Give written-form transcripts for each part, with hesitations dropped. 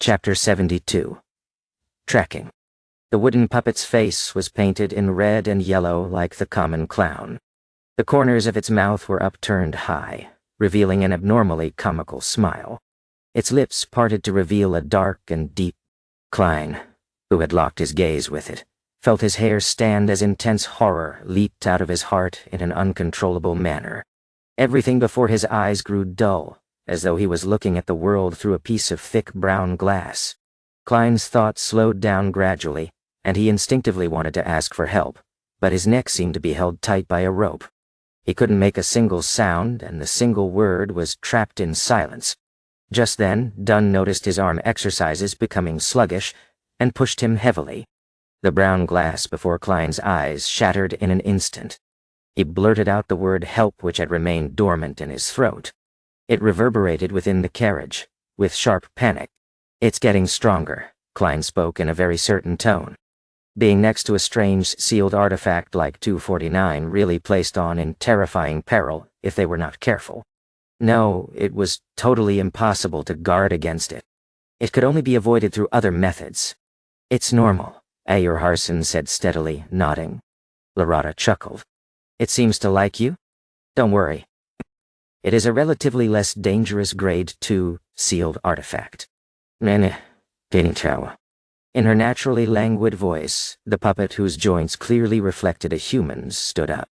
Chapter 72. Tracking. The wooden puppet's face was painted in red and yellow like the common clown. The corners of its mouth were upturned high, revealing an abnormally comical smile. Its lips parted to reveal a dark and deep. Klein, who had locked his gaze with it, felt his hair stand as intense horror leaped out of his heart in an uncontrollable manner. Everything before his eyes grew dull, as though he was looking at the world through a piece of thick brown glass. Klein's thoughts slowed down gradually, and he instinctively wanted to ask for help, but his neck seemed to be held tight by a rope. He couldn't make a single sound, and the single word was trapped in silence. Just then, Dunn noticed his arm exercises becoming sluggish, and pushed him heavily. The brown glass before Klein's eyes shattered in an instant. He blurted out the word help, which had remained dormant in his throat. It reverberated within the carriage, with sharp panic. "It's getting stronger," Klein spoke in a very certain tone. Being next to a strange sealed artifact like 249 really placed on in terrifying peril if they were not careful. No, it was totally impossible to guard against it. It could only be avoided through other methods. "It's normal," Ayer Harson said steadily, nodding. Lorata chuckled. "It seems to like you? Don't worry. It is a relatively less dangerous grade 2 sealed artifact." In her naturally languid voice, the puppet, whose joints clearly reflected a human's, stood up.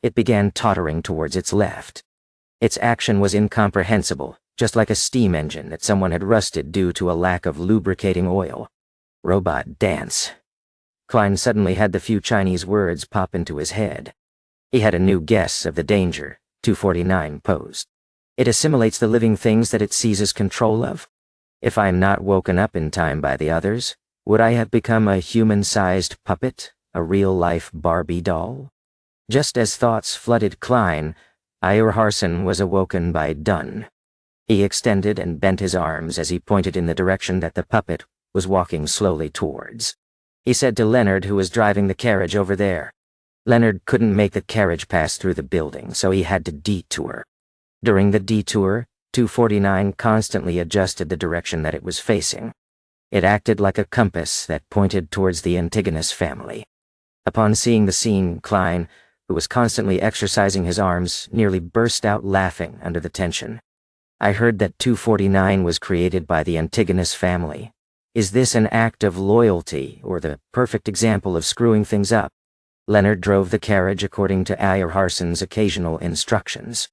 It began tottering towards its left. Its action was incomprehensible, just like a steam engine that someone had rusted due to a lack of lubricating oil. Robot dance. Klein suddenly had the few Chinese words pop into his head. He had a new guess of the danger 249 posed. "It assimilates the living things that it seizes control of. If I'm not woken up in time by the others, would I have become a human-sized puppet, a real-life Barbie doll?" Just as thoughts flooded Klein, Ayer Harson was awoken by Dunn. He extended and bent his arms as he pointed in the direction that the puppet was walking slowly towards. He said to Leonard, who was driving the carriage over there. Leonard couldn't make the carriage pass through the building, so he had to detour. During the detour, 249 constantly adjusted the direction that it was facing. It acted like a compass that pointed towards the Antigonus family. Upon seeing the scene, Klein, who was constantly exercising his arms, nearly burst out laughing under the tension. "I heard that 249 was created by the Antigonus family. Is this an act of loyalty, or the perfect example of screwing things up?" Leonard drove the carriage according to Ayer Harson's occasional instructions.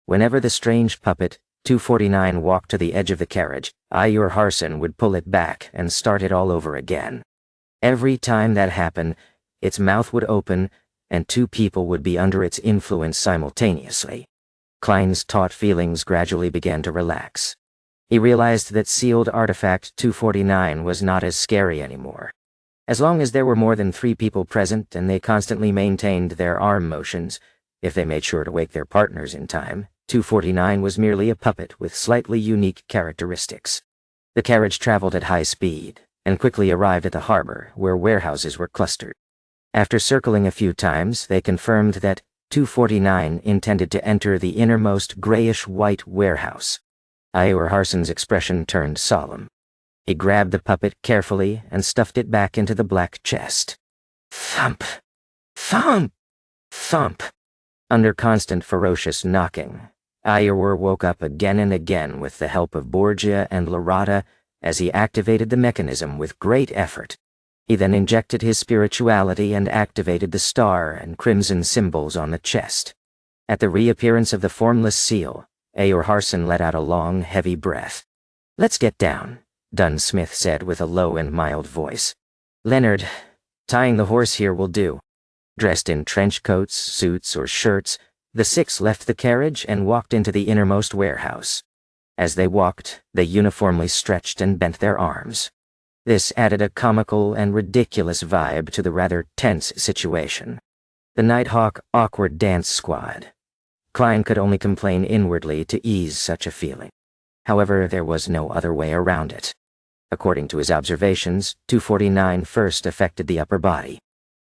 Whenever the strange puppet, 249, walked to the edge of the carriage, Ayer Harson would pull it back and start it all over again. Every time that happened, its mouth would open, and two people would be under its influence simultaneously. Klein's taut feelings gradually began to relax. He realized that sealed artifact 249 was not as scary anymore. As long as there were more than 3 people present and they constantly maintained their arm motions, if they made sure to wake their partners in time, 249 was merely a puppet with slightly unique characteristics. The carriage traveled at high speed and quickly arrived at the harbor, where warehouses were clustered. After circling a few times, they confirmed that 249 intended to enter the innermost grayish-white warehouse. Ayer Harson's expression turned solemn. He grabbed the puppet carefully and stuffed it back into the black chest. Thump! Thump! Thump! Under constant ferocious knocking, Ayer woke up again and again with the help of Borgia and Lorata as he activated the mechanism with great effort. He then injected his spirituality and activated the star and crimson symbols on the chest. At the reappearance of the formless seal, Ayer Harson let out a long, heavy breath. "Let's get down," Dunn Smith said with a low and mild voice. "Leonard, tying the horse here will do." Dressed in trench coats, suits, or shirts, the 6 left the carriage and walked into the innermost warehouse. As they walked, they uniformly stretched and bent their arms. This added a comical and ridiculous vibe to the rather tense situation. The Nighthawk awkward dance squad. Klein could only complain inwardly to ease such a feeling. However, there was no other way around it. According to his observations, 249 first affected the upper body.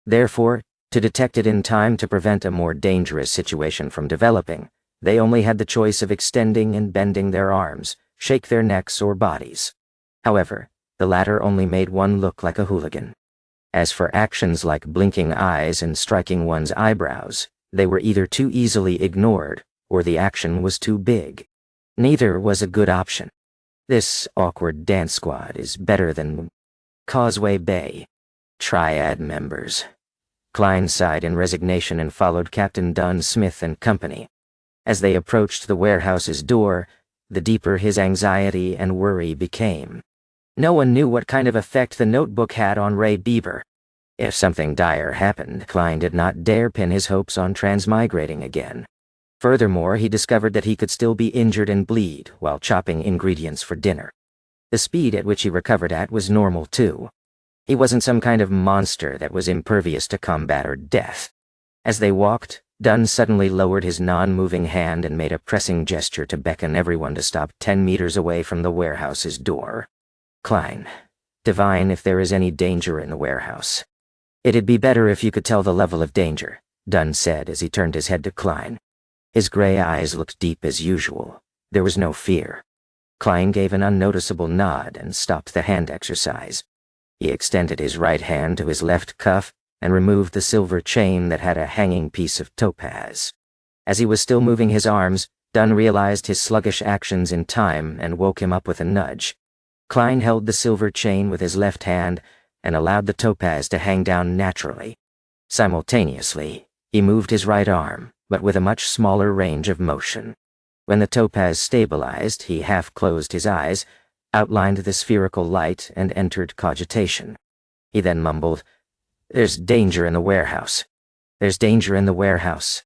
Therefore, to detect it in time to prevent a more dangerous situation from developing, they only had the choice of extending and bending their arms, shake their necks or bodies. However, the latter only made one look like a hooligan. As for actions like blinking eyes and striking one's eyebrows, they were either too easily ignored, or the action was too big. Neither was a good option. This awkward dance squad is better than Causeway Bay. Triad members. Klein sighed in resignation and followed Captain Dunn Smith and company. As they approached the warehouse's door, the deeper his anxiety and worry became. No one knew what kind of effect the notebook had on Ray Bieber. If something dire happened, Klein did not dare pin his hopes on transmigrating again. Furthermore, he discovered that he could still be injured and bleed while chopping ingredients for dinner. The speed at which he recovered at was normal too. He wasn't some kind of monster that was impervious to combat or death. As they walked, Dunn suddenly lowered his non-moving hand and made a pressing gesture to beckon everyone to stop 10 meters away from the warehouse's door. Klein, divine if there is any danger in the warehouse. It'd be better if you could tell the level of danger, Dunn said as he turned his head to Klein. His gray eyes looked deep as usual. There was no fear. Klein gave an unnoticeable nod and stopped the hand exercise. He extended his right hand to his left cuff and removed the silver chain that had a hanging piece of topaz. As he was still moving his arms, Dunn realized his sluggish actions in time and woke him up with a nudge. Klein held the silver chain with his left hand and allowed the topaz to hang down naturally. Simultaneously, he moved his right arm, but with a much smaller range of motion. When the topaz stabilized, he half closed his eyes, outlined the spherical light, and entered cogitation. He then mumbled, "There's danger in the warehouse. There's danger in the warehouse.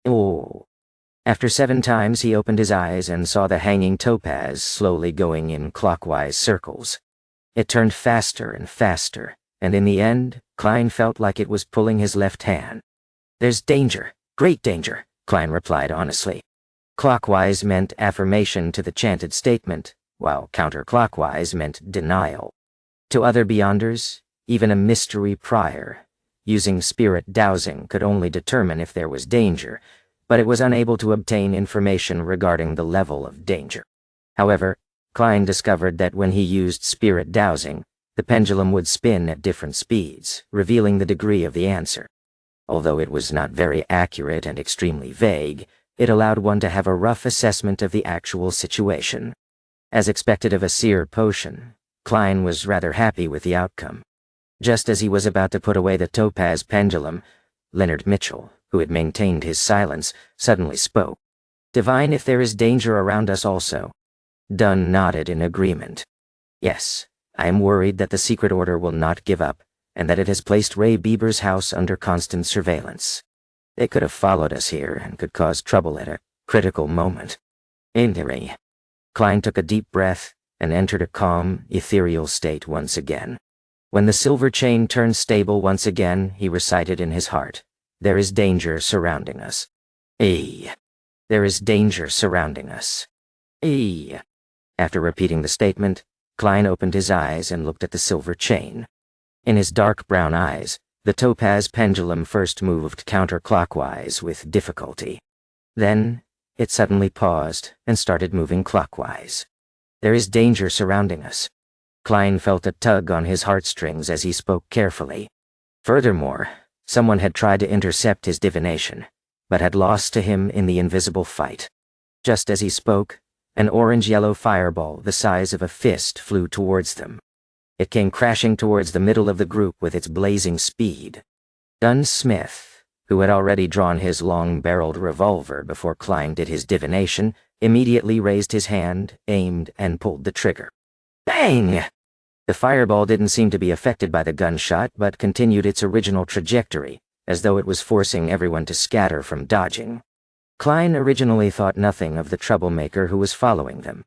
Oh." After 7 times, he opened his eyes and saw the hanging topaz slowly going in clockwise circles. It turned faster and faster, and in the end, Klein felt like it was pulling his left hand. "There's danger, great danger," Klein replied honestly. Clockwise meant affirmation to the chanted statement, while counterclockwise meant denial. To other Beyonders, even a mystery prior, using spirit dowsing could only determine if there was danger, but it was unable to obtain information regarding the level of danger. However, Klein discovered that when he used spirit dowsing, the pendulum would spin at different speeds, revealing the degree of the answer. Although it was not very accurate and extremely vague, it allowed one to have a rough assessment of the actual situation. As expected of a seer potion, Klein was rather happy with the outcome. Just as he was about to put away the topaz pendulum, Leonard Mitchell, who had maintained his silence, suddenly spoke. "Divine if there is danger around us also." Dunn nodded in agreement. "Yes, I am worried that the secret order will not give up, and that it has placed Ray Bieber's house under constant surveillance. They could have followed us here and could cause trouble at a critical moment." Indeed. Klein took a deep breath and entered a calm, ethereal state once again. When the silver chain turned stable once again, he recited in his heart, "There is danger surrounding us. There is danger surrounding us. After repeating the statement, Klein opened his eyes and looked at the silver chain. In his dark brown eyes, the topaz pendulum first moved counterclockwise with difficulty. Then, it suddenly paused and started moving clockwise. "There is danger surrounding us." Klein felt a tug on his heartstrings as he spoke carefully. Furthermore, someone had tried to intercept his divination, but had lost to him in the invisible fight. Just as he spoke, an orange-yellow fireball the size of a fist flew towards them. It came crashing towards the middle of the group with its blazing speed. Dunn Smith, who had already drawn his long-barreled revolver before Klein did his divination, immediately raised his hand, aimed, and pulled the trigger. Bang! The fireball didn't seem to be affected by the gunshot, but continued its original trajectory, as though it was forcing everyone to scatter from dodging. Klein originally thought nothing of the troublemaker who was following them.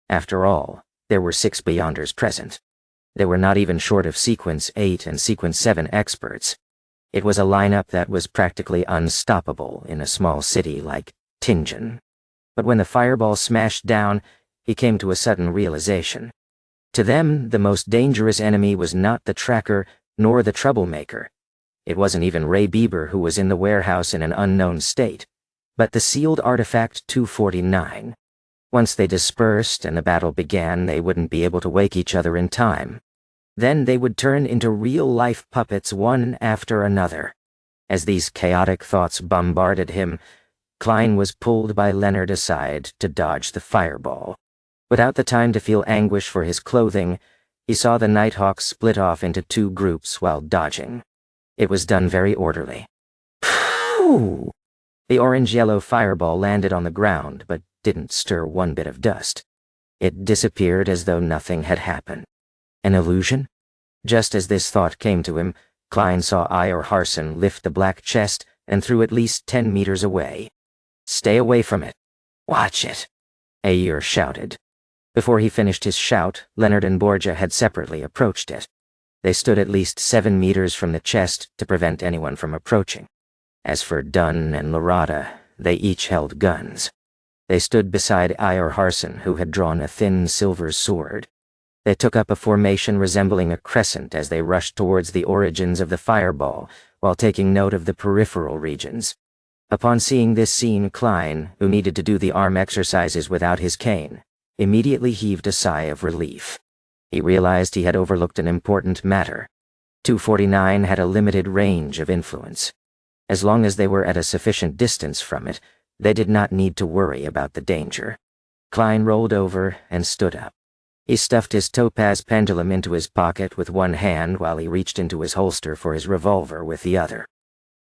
After all, there were 6 Beyonders present. They were not even short of Sequence 8 and Sequence 7 experts. It was a lineup that was practically unstoppable in a small city like Tingen. But when the fireball smashed down, he came to a sudden realization. To them, the most dangerous enemy was not the tracker nor the troublemaker. It wasn't even Ray Bieber who was in the warehouse in an unknown state, but the sealed artifact 249. Once they dispersed and the battle began, they wouldn't be able to wake each other in time. Then they would turn into real-life puppets one after another. As these chaotic thoughts bombarded him, Klein was pulled by Leonard aside to dodge the fireball. Without the time to feel anguish for his clothing, he saw the Nighthawk split off into two groups while dodging. It was done very orderly. Phew! The orange-yellow fireball landed on the ground, but didn't stir one bit of dust. It disappeared as though nothing had happened. An illusion? Just as this thought came to him, Klein saw Ior Harson lift the black chest and threw at least 10 meters away. "Stay away from it. Watch it," Ayer shouted. Before he finished his shout, Leonard and Borgia had separately approached it. They stood at least 7 meters from the chest to prevent anyone from approaching. As for Dunn and Lorada, they each held guns. They stood beside Ior Harson, who had drawn a thin silver sword. They took up a formation resembling a crescent as they rushed towards the origins of the fireball, while taking note of the peripheral regions. Upon seeing this scene, Klein, who needed to do the arm exercises without his cane, immediately heaved a sigh of relief. He realized he had overlooked an important matter. 249 had a limited range of influence. As long as they were at a sufficient distance from it, they did not need to worry about the danger. Klein rolled over and stood up. He stuffed his topaz pendulum into his pocket with one hand while he reached into his holster for his revolver with the other.